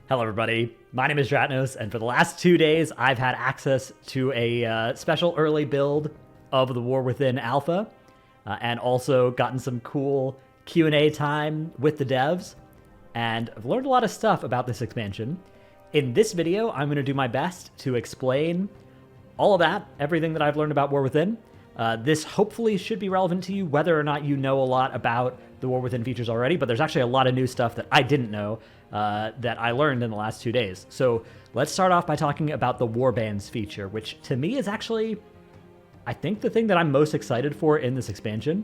Hello, everybody. My name is Dratnos, and for the last 2 days, I've had access to a special early build of the War Within Alpha, and also gotten some cool Q&A time with the devs, and I've learned a lot of stuff about this expansion. In this video, I'm going to do my best to explain all of that, everything that I've learned about War Within. This hopefully should be relevant to you, whether or not you know a lot about the War Within features already, but there's actually a lot of new stuff that I didn't know that I learned in the last 2 days. So let's start off by talking about the Warbands feature, which to me is actually, I think, the thing that I'm most excited for in this expansion.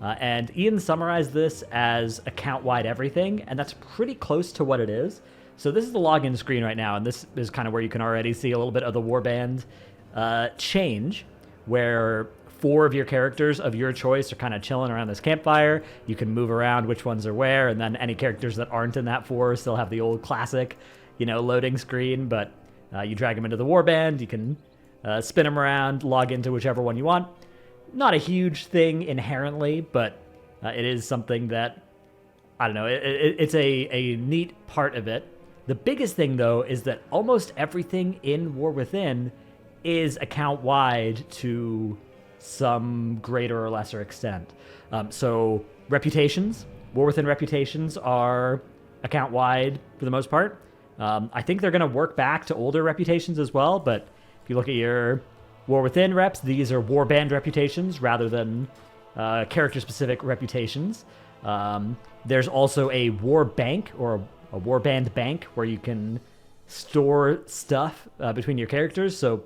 And Ian summarized this as account-wide everything, and that's pretty close to what it is. So this is the login screen right now, and this is kind of where you can already see a little bit of the Warband change, where 4 of your characters of your choice are kind of chilling around this campfire. You can move around which ones are where, and then any characters that aren't in that 4 still have the old classic, loading screen, but you drag them into the Warband, you can spin them around, log into whichever one you want. Not a huge thing inherently, but it is something that, I don't know, it's a neat part of it. The biggest thing, though, is that almost everything in War Within is account-wide to some greater or lesser extent. So reputations, War Within reputations are account-wide for the most part. I think they're going to work back to older reputations as well, but if you look at your War Within reps, these are Warband reputations rather than character-specific reputations. There's also a War Bank, or a Warband Bank, where you can store stuff between your characters, so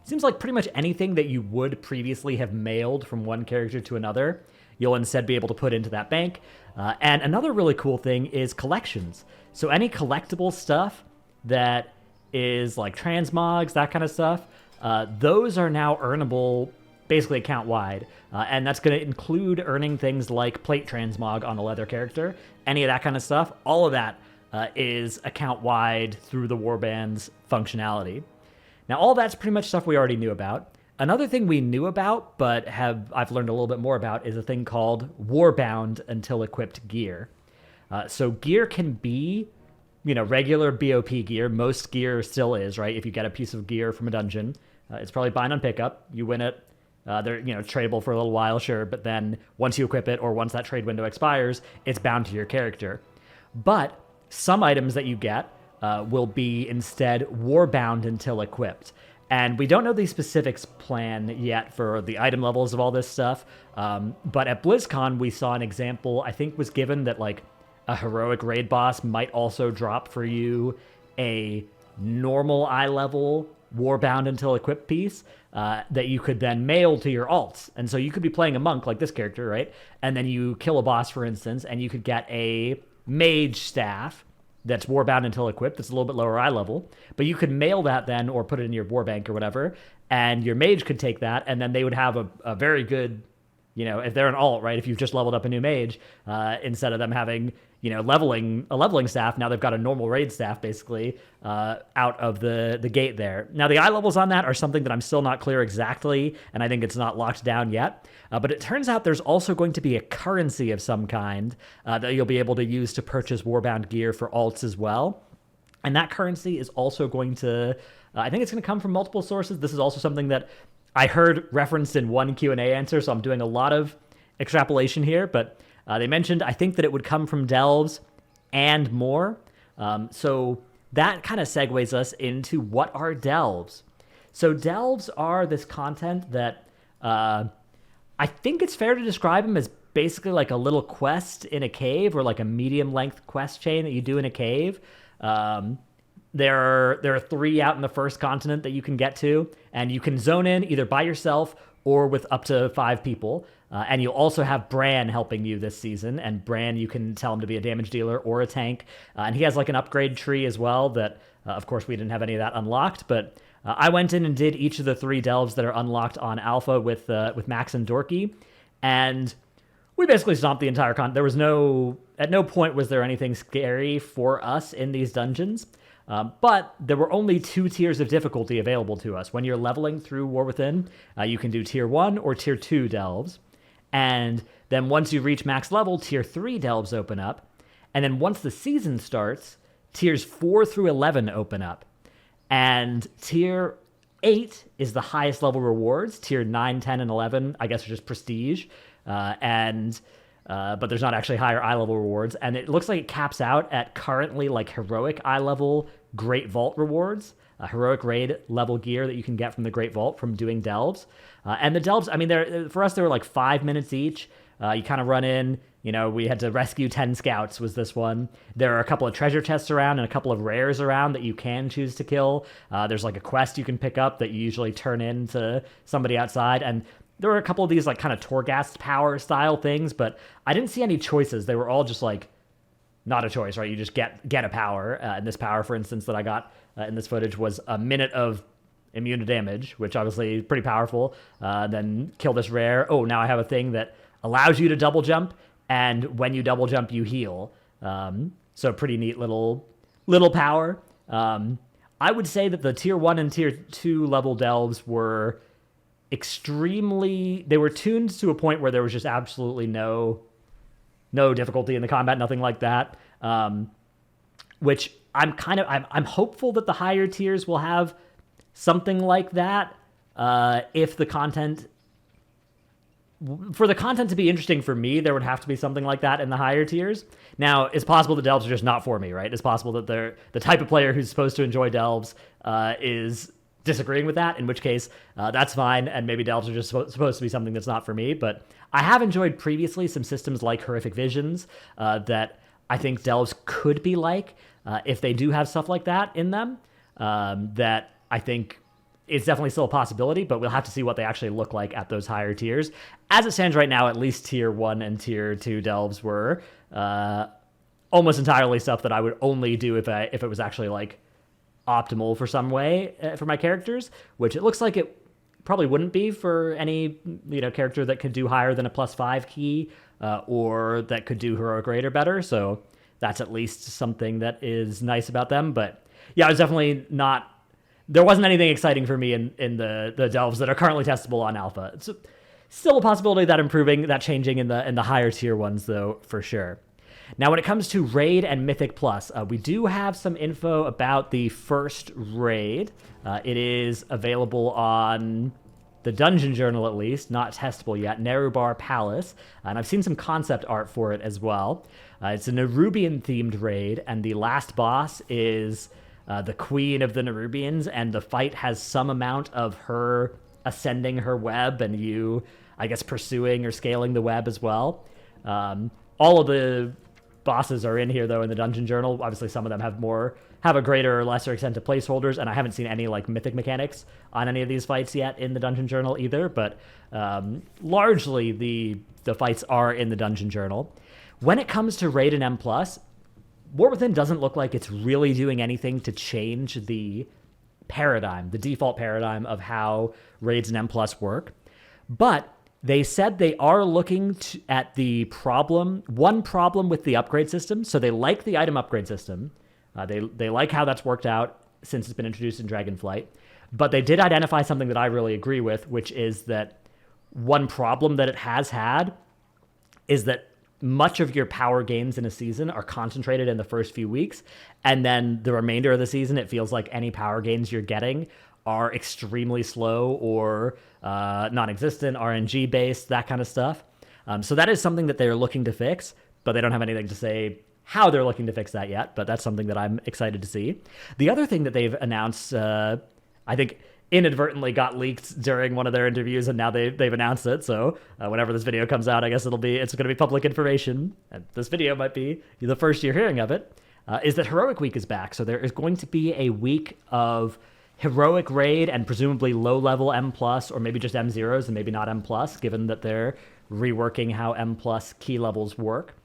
it seems like pretty much anything that you would previously have mailed from one character to another, you'll instead be able to put into that bank. And another really cool thing is collections. So any collectible stuff that is like transmogs, that kind of stuff, those are now earnable basically account-wide. And that's going to include earning things like plate transmog on a leather character, any of that kind of stuff. All of that is account-wide through the Warband's functionality. Now, all that's pretty much stuff we already knew about. Another thing we knew about, but I've learned a little bit more about, is a thing called Warbound until equipped gear. So gear can be, regular BOP gear. Most gear still is, right? If you get a piece of gear from a dungeon, it's probably bind on pickup. You win it. They're tradable for a little while, sure, but then once you equip it or once that trade window expires, it's bound to your character. But some items that you get will be instead warbound until equipped. And we don't know the specifics plan yet for the item levels of all this stuff, but at BlizzCon we saw an example, I think was given that like a heroic raid boss might also drop for you a normal eye level warbound until equipped piece that you could then mail to your alts. And so you could be playing a monk like this character, right? And then you kill a boss, for instance, and you could get a mage staff that's warbound until equipped, that's a little bit lower eye level, but you could mail that then or put it in your war bank or whatever, and your mage could take that, and then they would have a very good, if they're an alt, right, if you've just leveled up a new mage, instead of them having, a leveling staff, now they've got a normal raid staff, basically, out of the gate there. Now, the eye levels on that are something that I'm still not clear exactly, and I think it's not locked down yet, but it turns out there's also going to be a currency of some kind that you'll be able to use to purchase Warbound gear for alts as well. And that currency is also going to, I think it's going to come from multiple sources. This is also something that I heard referenced in one Q&A answer, so I'm doing a lot of extrapolation here, but they mentioned, I think, that it would come from delves and more. So that kind of segues us into what are delves. So delves are this content that I think it's fair to describe them as basically like a little quest in a cave, or like a medium-length quest chain that you do in a cave. There are 3 out in the first continent that you can get to, and you can zone in either by yourself or with up to 5 people. And you'll also have Bran helping you this season, and Bran, you can tell him to be a damage dealer or a tank. And he has like an upgrade tree as well that, of course, we didn't have any of that unlocked, but I went in and did each of the 3 delves that are unlocked on Alpha with Max and Dorky, and we basically stomped the entire con. There was at no point was there anything scary for us in these dungeons. But there were only 2 tiers of difficulty available to us. When you're leveling through War Within, you can do Tier 1 or Tier 2 delves. And then once you reach max level, Tier 3 delves open up. And then once the season starts, tiers 4 through 11 open up. And tier 8 is the highest level rewards. Tier 9, 10, and 11, I guess, are just prestige. But there's not actually higher eye level rewards. And it looks like it caps out at currently like heroic eye level Great Vault rewards. Heroic raid level gear that you can get from the Great Vault from doing delves. And the delves, I mean, for us, they were like 5 minutes each. You kind of run in, we had to rescue 10 scouts was this one. There are a couple of treasure chests around and a couple of rares around that you can choose to kill. There's like a quest you can pick up that you usually turn in to somebody outside. And there were a couple of these like kind of Torghast power style things, but I didn't see any choices. They were all just like, not a choice, right? You just get a power. And this power, for instance, that I got in this footage was a minute of immune to damage, which obviously is pretty powerful. Then kill this rare. Oh, now I have a thing that allows you to double jump, and when you double jump, you heal. So pretty neat little power. I would say that the tier 1 and tier 2 level delves were they were tuned to a point where there was just absolutely no difficulty in the combat, nothing like that. Which I'm hopeful that the higher tiers will have something like that. If the content, for the content to be interesting for me, there would have to be something like that in the higher tiers. Now, it's possible that delves are just not for me, right? It's possible that the type of player who's supposed to enjoy delves is disagreeing with that, in which case that's fine, and maybe delves are just supposed to be something that's not for me. But I have enjoyed previously some systems like Horrific Visions that I think delves could be like if they do have stuff like that in them. That I think it's definitely still a possibility, but we'll have to see what they actually look like at those higher tiers. As it stands right now, at least tier 1 and tier 2 delves were almost entirely stuff that I would only do if it was actually like optimal for some way for my characters, which it looks like it probably wouldn't be for any character that could do higher than a +5 key or that could do heroic raid or better. So that's at least something that is nice about them. But yeah, I was definitely not. There wasn't anything exciting for me in the delves that are currently testable on alpha. It's still a possibility that changing in the higher tier ones though, for sure. Now, when it comes to Raid and Mythic Plus, we do have some info about the first raid. It is available on the Dungeon Journal, at least, not testable yet, Nerubar Palace, and I've seen some concept art for it as well. It's a Nerubian-themed raid, and the last boss is the Queen of the Nerubians, and the fight has some amount of her ascending her web, and you, I guess, pursuing or scaling the web as well. All of the bosses are in here though in the Dungeon Journal. Obviously some of them have a greater or lesser extent of placeholders, and I haven't seen any like mythic mechanics on any of these fights yet in the Dungeon Journal either, but largely the fights are in the Dungeon Journal. When it comes to Raid and M+, War Within doesn't look like it's really doing anything to change the default paradigm of how Raids and M+ work, but they said they are looking at one problem with the upgrade system. So they like the item upgrade system. They like how that's worked out since it's been introduced in Dragonflight. But they did identify something that I really agree with, which is that one problem that it has had is that much of your power gains in a season are concentrated in the first few weeks. And then the remainder of the season, it feels like any power gains you're getting are extremely slow or non-existent, RNG based, that kind of stuff. So that is something that they're looking to fix, but they don't have anything to say how they're looking to fix that yet, but that's something that I'm excited to see. The other thing that they've announced, I think inadvertently got leaked during one of their interviews, and now they've announced it, so whenever this video comes out, I guess it's going to be public information, and this video might be the first you're hearing of it, is that Heroic Week is back. So there is going to be a week of Heroic Raid and presumably low-level M+, or maybe just M0s and maybe not M+, given that they're reworking how M+ key levels work.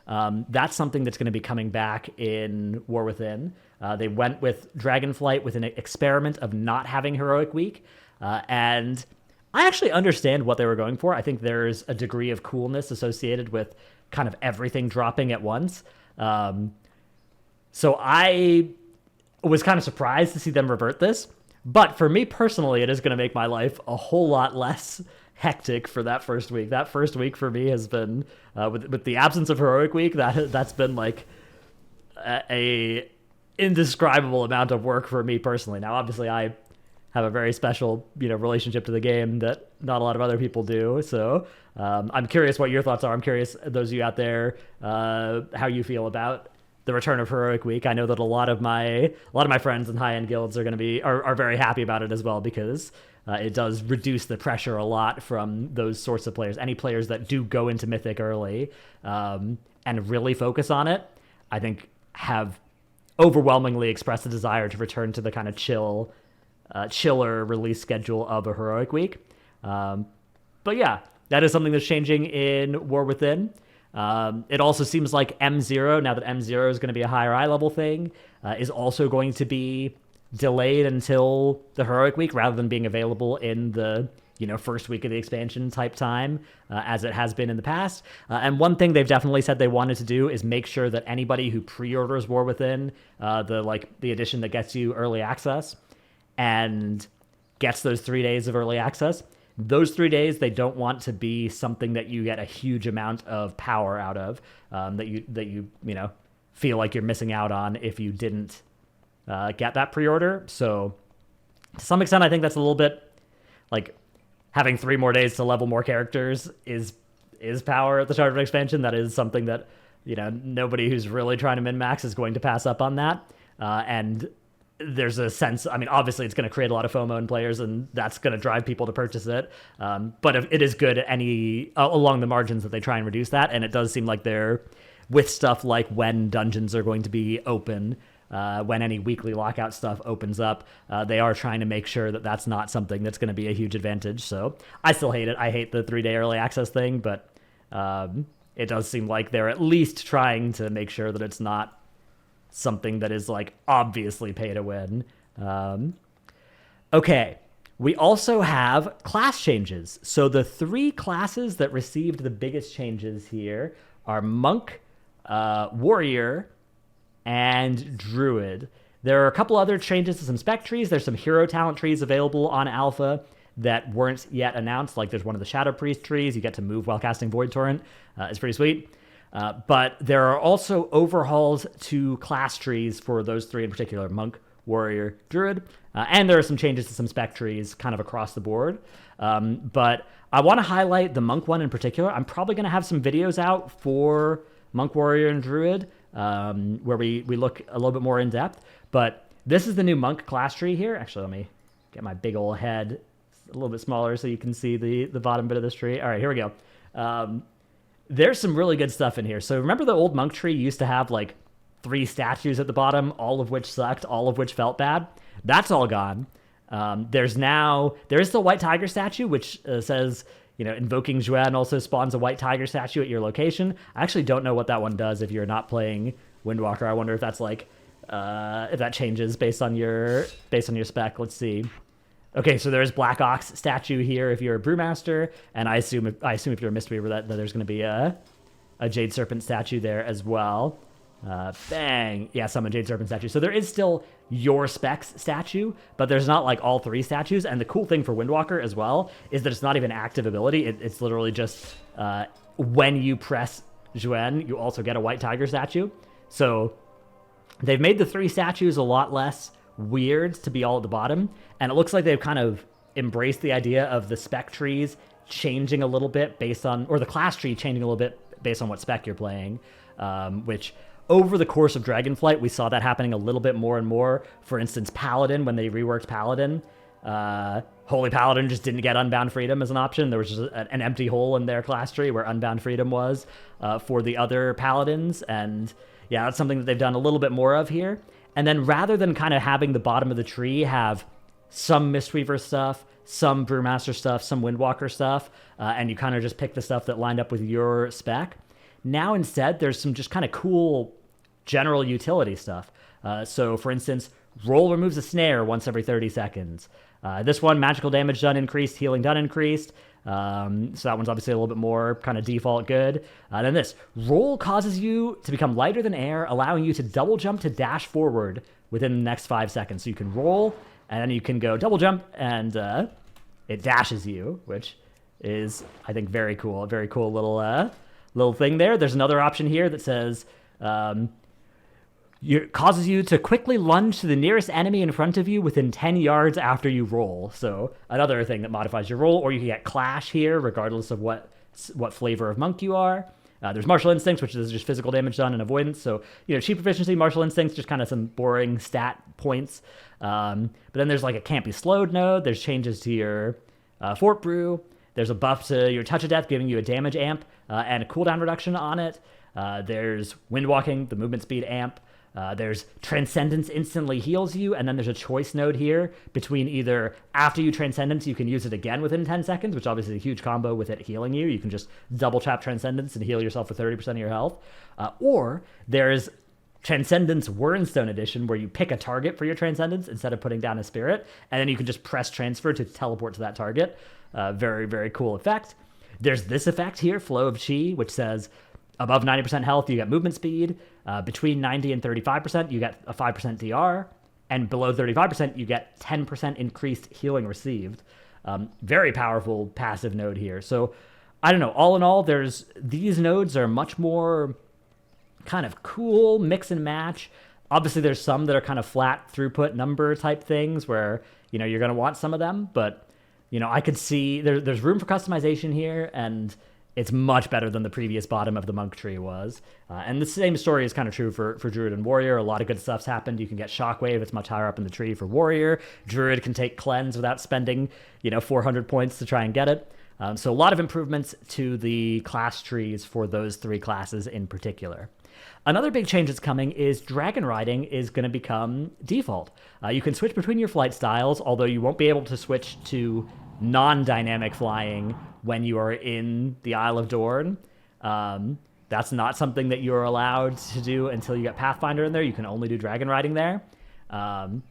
That's something that's going to be coming back in War Within. They went with Dragonflight with an experiment of not having Heroic Week, and I actually understand what they were going for. I think there's a degree of coolness associated with kind of everything dropping at once. So I was kind of surprised to see them revert this, but for me personally, it is going to make my life a whole lot less hectic for that first week. That first week for me has been, with the absence of Heroic Week, that's been like a indescribable amount of work for me personally. Now, obviously, I have a very special, relationship to the game that not a lot of other people do. So I'm curious what your thoughts are. I'm curious, those of you out there, how you feel about the return of Heroic Week. I know that a lot of my friends in high end guilds are going to are very happy about it as well, because it does reduce the pressure a lot from those sorts of players. Any players that do go into Mythic early and really focus on it, I think have overwhelmingly expressed a desire to return to the kind of chiller release schedule of a Heroic Week. But yeah, that is something that's changing in War Within. It also seems like M0, now that M0 is going to be a higher eye level thing, is also going to be delayed until the Heroic Week rather than being available in the first week of the expansion type time, as it has been in the past. And one thing they've definitely said they wanted to do is make sure that anybody who pre-orders War Within, the edition that gets you early access and gets those 3 days of early access, those 3 days they don't want to be something that you get a huge amount of power out of, that you feel like you're missing out on if you didn't get that pre-order. So to some extent, I think that's a little bit like having 3 more days to level more characters is power at the start of an expansion. That is something that nobody who's really trying to min-max is going to pass up on that. And there's a sense, obviously it's going to create a lot of FOMO in players, and that's going to drive people to purchase it. But it is good along the margins that they try and reduce that. And it does seem like they're, with stuff like when dungeons are going to be open, when any weekly lockout stuff opens up, they are trying to make sure that that's not something that's going to be a huge advantage. So I still hate it. I hate the 3-day early access thing, but it does seem like they're at least trying to make sure that it's not something that is like obviously pay to win. Okay, we also have class changes. So the 3 classes that received the biggest changes here are Monk, Warrior, and Druid. There are a couple other changes to some spec trees. There's some hero talent trees available on Alpha that weren't yet announced. Like there's one of the Shadow Priest trees. You get to move while casting Void Torrent. It's pretty sweet. But there are also overhauls to class trees for those 3 in particular: Monk, Warrior, Druid. And there are some changes to some spec trees kind of across the board. But I want to highlight the Monk one in particular. I'm probably going to have some videos out for Monk, Warrior, and Druid, where we look a little bit more in depth. But this is the new Monk class tree here. Actually, let me get my big old head a little bit smaller so you can see the bottom bit of this tree. All right, here we go. There's some really good stuff in here. So remember the old Monk tree used to have like 3 statues at the bottom, all of which sucked, all of which felt bad? That's all gone. There is the White Tiger statue, which says, invoking Juan also spawns a White Tiger statue at your location. I actually don't know what that one does if you're not playing Windwalker. I wonder if that's like, if that changes based on your spec. Let's see. Okay, so there's Black Ox statue here if you're a Brewmaster, and I assume if you're a Mistweaver that there's going to be a Jade Serpent statue there as well. Bang! Yeah, summon Jade Serpent statue. So there is still your specs statue, but there's not like all 3 statues. And the cool thing for Windwalker as well is that it's not even active ability. It's literally just when you press Juan, you also get a White Tiger statue. So they've made the 3 statues a lot less weird to be all at the bottom, and it looks like they've kind of embraced the idea of the spec trees changing a little bit or the class tree changing a little bit based on what spec you're playing, which over the course of Dragonflight we saw that happening a little bit more and more. For instance, Paladin, when they reworked Paladin, Holy Paladin just didn't get Unbound Freedom as an option. There was just an empty hole in their class tree where Unbound Freedom was for the other Paladins, and yeah, that's something that they've done a little bit more of here. And then rather than kind of having the bottom of the tree have some Mistweaver stuff, some Brewmaster stuff, some Windwalker stuff, and you kind of just pick the stuff that lined up with your spec, now instead there's some just kind of cool general utility stuff. So for instance, Roll removes a snare once every 30 seconds. This one, magical damage done increased, healing done increased. So that one's obviously a little bit more kind of default good. Then this, Roll causes you to become lighter than air, allowing you to double jump to dash forward within the next 5 seconds. So you can roll, and then you can go double jump, and it dashes you, which is, I think, very cool. A very cool little thing there. There's another option here that says, causes you to quickly lunge to the nearest enemy in front of you within 10 yards after you roll. So another thing that modifies your roll, or you can get Clash here, regardless of what flavor of monk you are. There's Martial Instincts, which is just physical damage done and avoidance. So, cheap proficiency, Martial Instincts, just kind of some boring stat points. But then there's like a Can't Be Slowed node. There's changes to your Fort Brew. There's a buff to your Touch of Death, giving you a damage amp and a cooldown reduction on it. There's Windwalking, the movement speed amp. There's Transcendence instantly heals you, and then there's a choice node here between either after you Transcendence, you can use it again within 10 seconds, which obviously is a huge combo with it healing you. You can just double tap Transcendence and heal yourself for 30% of your health. Or there's Transcendence Wernstone Edition, where you pick a target for your Transcendence instead of putting down a spirit, and then you can just press transfer to teleport to that target. Very, very cool effect. There's this effect here, Flow of Chi, which says above 90% health, you get movement speed. Between 90 and 35%, you get a 5% DR. And below 35%, you get 10% increased healing received. Very powerful passive node here. So, I don't know. All in all, these nodes are much more kind of cool, mix and match. Obviously, there's some that are kind of flat throughput number type things where, you're going to want some of them. But, I could see there's room for customization here, and it's much better than the previous bottom of the monk tree was. And the same story is kind of true for Druid and Warrior. A lot of good stuff's happened. You can get Shockwave. It's much higher up in the tree for Warrior. Druid can take Cleanse without spending, 400 points to try and get it. So a lot of improvements to the class trees for those three classes in particular. Another big change that's coming is Dragon Riding is going to become default. You can switch between your flight styles, although you won't be able to switch to non-dynamic flying when you are in the Isle of Dorn. That's not something that you're allowed to do until you get Pathfinder in there. You can only do Dragon Riding there,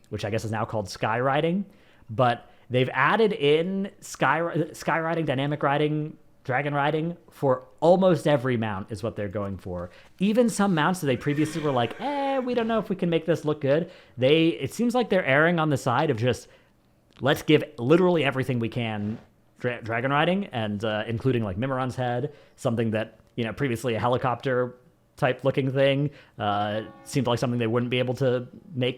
which I guess is now called Sky Riding. But they've added in Sky Riding, Dynamic Riding, Dragon Riding for almost every mount is what they're going for. Even some mounts that they previously were like, we don't know if we can make this look good. It seems like they're erring on the side of just, let's give literally everything we can Dragon Riding, and including like Mimiron's Head, something that, previously a helicopter type looking thing, seemed like something they wouldn't be able to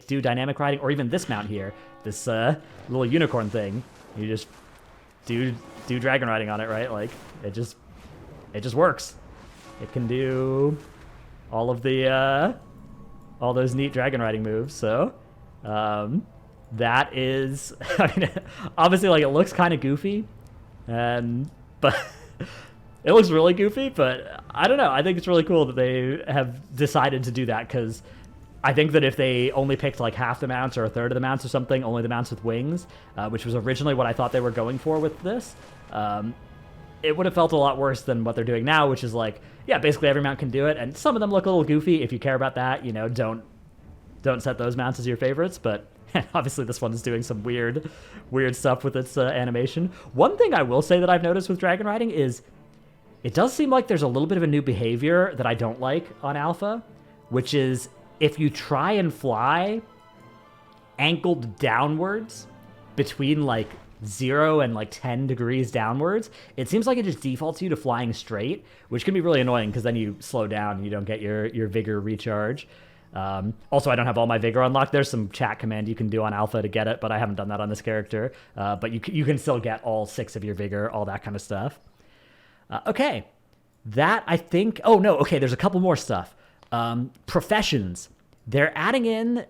do dynamic riding, or even this mount here, this little unicorn thing. You just do Dragon Riding on it, right? Like, it just works. It can do all of the all those neat Dragon Riding moves, so that is, obviously, like, it looks kind of goofy, but it looks really goofy, but I don't know. I think it's really cool that they have decided to do that, because I think that if they only picked like half the mounts or a third of the mounts or something, only the mounts with wings, which was originally what I thought they were going for with this, it would have felt a lot worse than what they're doing now, which is like, yeah, basically every mount can do it, and some of them look a little goofy. If you care about that, don't set those mounts as your favorites, but obviously this one is doing some weird stuff with its animation. One thing I will say that I've noticed with Dragon Riding is it does seem like there's a little bit of a new behavior that I don't like on Alpha, which is if you try and fly angled downwards between like 0 and like 10 degrees downwards, it seems like it just defaults you to flying straight, which can be really annoying because then you slow down and you don't get your vigor recharge. Also, I don't have all my vigor unlocked. There's some chat command you can do on Alpha to get it, but I haven't done that on this character. But you can still get all 6 of your vigor, all that kind of stuff. Okay, that I think... Oh, no, okay, there's a couple more stuff. Professions. They're adding in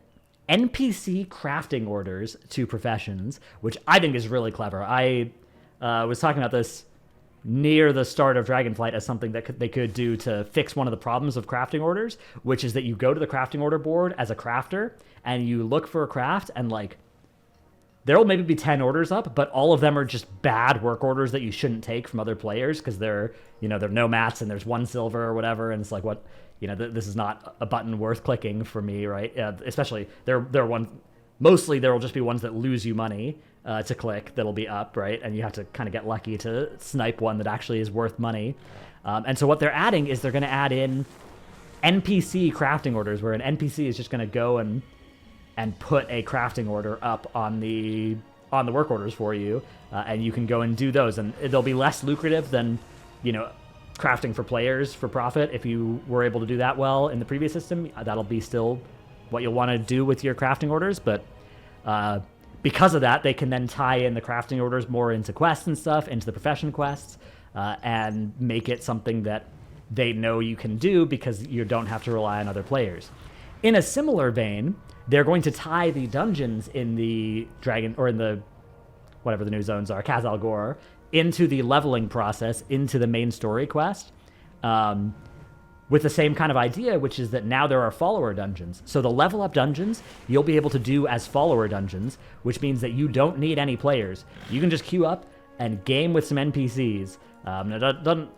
NPC crafting orders to professions, which I think is really clever. I was talking about this near the start of Dragonflight as something that they could do to fix one of the problems of crafting orders, which is that you go to the crafting order board as a crafter, and you look for a craft, and like, there will maybe be 10 orders up, but all of them are just bad work orders that you shouldn't take from other players because they're no mats and there's 1 silver or whatever, and it's like, what, this is not a button worth clicking for me, right? Especially, mostly there will just be ones that lose you money to click that'll be up, right? And you have to kind of get lucky to snipe one that actually is worth money. And so what they're adding is they're going to add in NPC crafting orders, where an NPC is just going to go and put a crafting order up on the work orders for you, and you can go and do those, and they'll be less lucrative than crafting for players for profit. If you were able to do that well in the previous system, that'll be still what you'll want to do with your crafting orders, but because of that, they can then tie in the crafting orders more into quests and stuff, into the profession quests, and make it something that they know you can do because you don't have to rely on other players. In a similar vein, they're going to tie the dungeons in the Dragon, or in the, whatever the new zones are, Khazal Gore, into the leveling process, into the main story quest, with the same kind of idea, which is that now there are follower dungeons. So the level up dungeons, you'll be able to do as follower dungeons, which means that you don't need any players. You can just queue up and game with some NPCs. It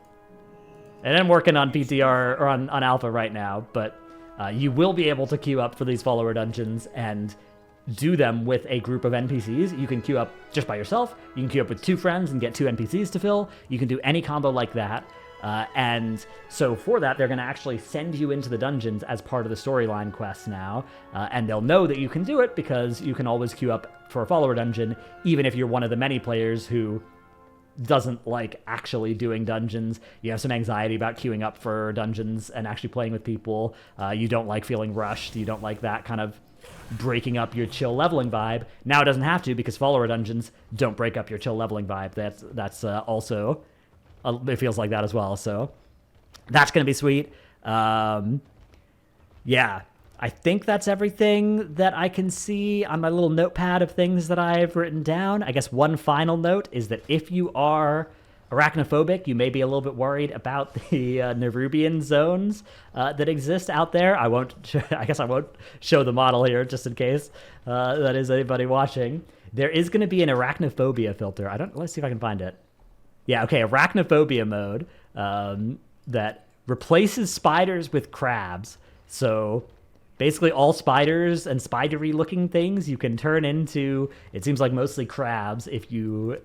isn't working on PTR or on alpha right now, but you will be able to queue up for these follower dungeons and do them with a group of NPCs. You can queue up just by yourself. You can queue up with 2 friends and get 2 NPCs to fill. You can do any combo like that. And so for that, they're going to actually send you into the dungeons as part of the storyline quests now. And they'll know that you can do it because you can always queue up for a follower dungeon, even if you're one of the many players who doesn't like actually doing dungeons. You have some anxiety about queuing up for dungeons and actually playing with people. You don't like feeling rushed. You don't like that kind of breaking up your chill leveling vibe. Now it doesn't have to, because follower dungeons don't break up your chill leveling vibe. That's also, it feels like that as well. So that's going to be sweet. Yeah, I think that's everything that I can see on my little notepad of things that I've written down. I guess one final note is that if you are arachnophobic, you may be a little bit worried about the Nerubian zones that exist out there. I guess I won't show the model here just in case that is anybody watching. There is going to be an arachnophobia filter. Let's see if I can find it. Yeah, okay, arachnophobia mode that replaces spiders with crabs. So basically all spiders and spidery looking things you can turn into, it seems like mostly crabs, if you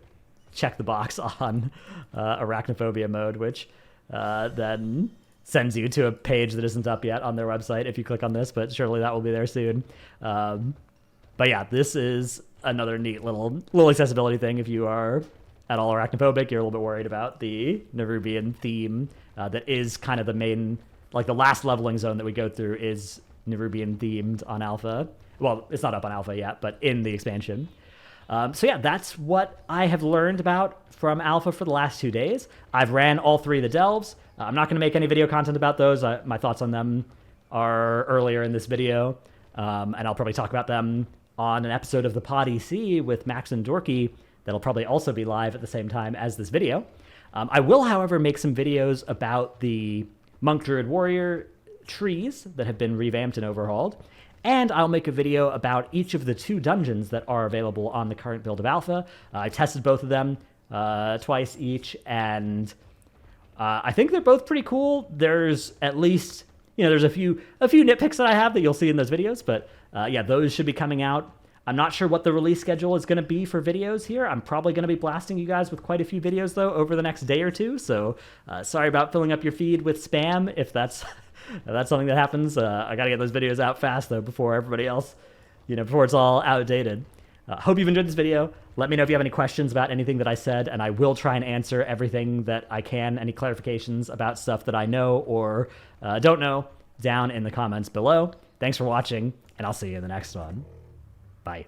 check the box on arachnophobia mode, which then sends you to a page that isn't up yet on their website if you click on this, but surely that will be there soon. But yeah, this is another neat little accessibility thing. If you are at all arachnophobic, you're a little bit worried about the Nerubian theme that is kind of the main, like the last leveling zone that we go through is Nerubian themed on alpha. Well, it's not up on alpha yet, but in the expansion. So yeah, that's what I have learned about from alpha for the last 2 days. I've ran all 3 of the delves. I'm not going to make any video content about those. My thoughts on them are earlier in this video, and I'll probably talk about them on an episode of the Pod EC with Max and Dorky that'll probably also be live at the same time as this video. I will, however, make some videos about the Monk Druid Warrior trees that have been revamped and overhauled. And I'll make a video about each of the 2 dungeons that are available on the current build of Alpha. I tested both of them twice each, and I think they're both pretty cool. There's at least, there's a few nitpicks that I have that you'll see in those videos, but yeah, those should be coming out. I'm not sure what the release schedule is going to be for videos here. I'm probably going to be blasting you guys with quite a few videos, though, over the next day or 2, so sorry about filling up your feed with spam if that's... that's something that happens. I got to get those videos out fast, though, before everybody else, before it's all outdated. Hope you've enjoyed this video. Let me know if you have any questions about anything that I said, and I will try and answer everything that I can, any clarifications about stuff that I know or don't know, down in the comments below. Thanks for watching, and I'll see you in the next one. Bye.